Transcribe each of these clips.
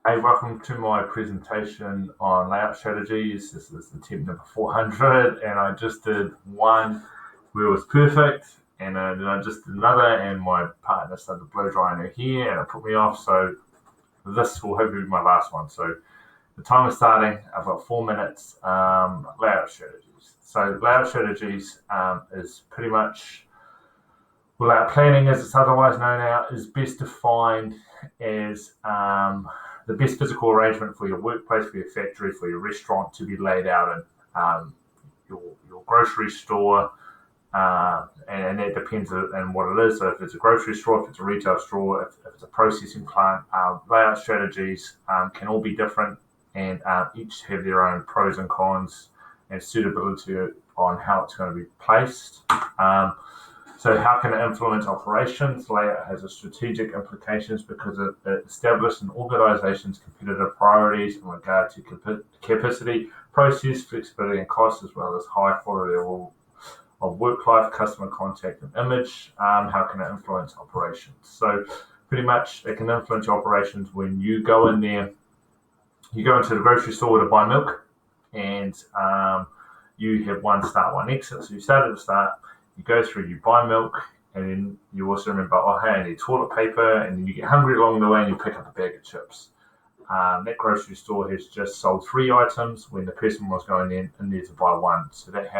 Hey, welcome to my presentation on layout strategies. This is attempt number 400, and I just did one where it was perfect, and then I just did another, and my partner started blow drying her hair, and it put me off. So this will hopefully be my last one. So the time is starting. I've got 4 minutes. Layout strategies. So layout strategies is pretty much layout planning, as it's otherwise known now, is best defined as the best physical arrangement for your workplace, for your factory, for your restaurant to be laid out in your grocery store, and that depends on what it is. So if it's a grocery store, if it's a retail store, if it's a processing plant, layout strategies can all be different, and each have their own pros and cons and suitability on how it's going to be placed. So how can it influence operations? Layout has a strategic implications because it establishes an organization's competitive priorities in regard to capacity, process, flexibility, and cost, as well as high quality of work life, customer contact, and image. How can it influence operations? So pretty much it can influence operations when you go in there, you go into the grocery store to buy milk, and you have one start, one exit. So you start at the start, you go through, you buy milk, and then you also remember, oh, hey, I need toilet paper, and then you get hungry along the way and you pick up a bag of chips. That grocery store has just sold 3 items when the person was going in there to buy one. So that's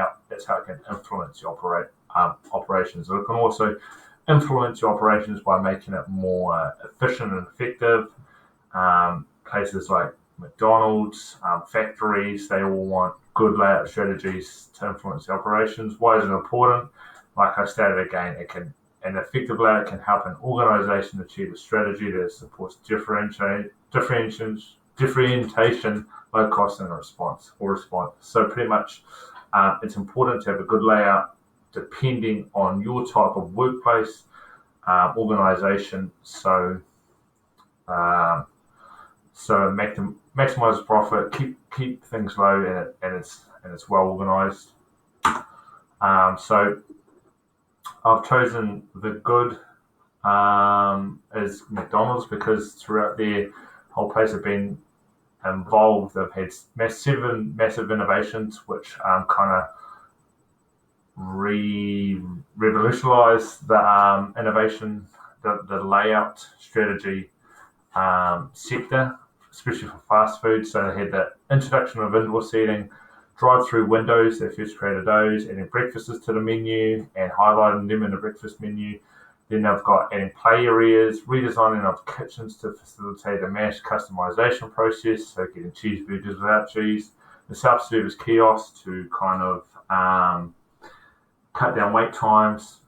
how it can influence your operations. It can also influence your operations by making it more efficient and effective. Places like McDonalds, factories, they all want good layout strategies to influence the operations. Why is it important? Like I stated again, an effective layout can help an organization achieve a strategy that supports differentiation, low cost, and response. So pretty much, it's important to have a good layout depending on your type of workplace, organization. So maximize profit, keep things low, and it's well organized. So I've chosen the good as McDonald's because throughout their whole place have been involved. They've had massive innovations which kind of revolutionized the innovation, the layout strategy sector, especially for fast food. So they had the introduction of indoor seating, drive-through windows. They first created those, adding breakfasts to the menu and highlighting them in the breakfast menu. Then they've got adding play areas, redesigning of kitchens to facilitate a mass customization process, so getting cheeseburgers without cheese. The self-service kiosks to kind of cut down wait times.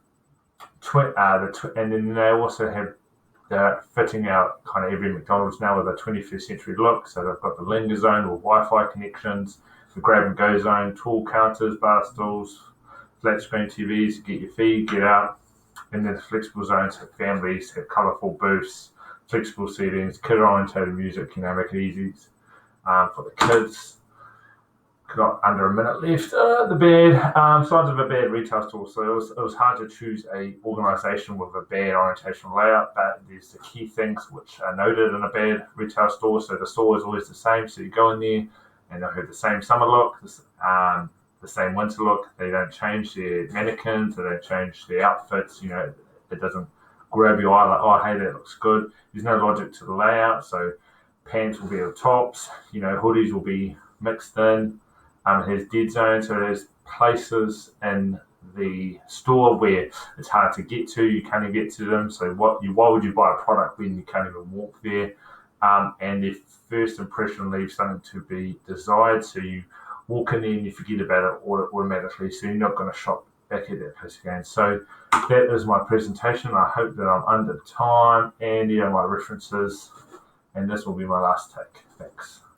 And then they also have they're fitting out kind of every McDonald's now with a 21st century look. So they've got the linger zone with Wi-Fi connections, the grab and go zone, tool counters, bar stools, flat screen TVs, get your feed, get out. And then the flexible zones have families, have colourful booths, flexible seatings, kid-orientated music, make it easy for the kids. Got under a minute left. The bad signs of a bad retail store. So it was hard to choose a organisation with a bad orientation layout, but there's the key things which are noted in a bad retail store. So the store is always the same. So you go in there and they'll have the same summer look, the same winter look. They don't change their mannequins. They don't change their outfits. It doesn't grab your eye like, oh, hey, that looks good. There's no logic to the layout. So pants will be at the tops. Hoodies will be mixed in. It has dead zones, so there's places in the store where it's hard to get to. You can't even get to them. So why would you buy a product when you can't even walk there? And the first impression leaves something to be desired. So you walk in there and you forget about it automatically. So you're not going to shop back at that place again. So that is my presentation. I hope that I'm under time and my references. And this will be my last take. Thanks.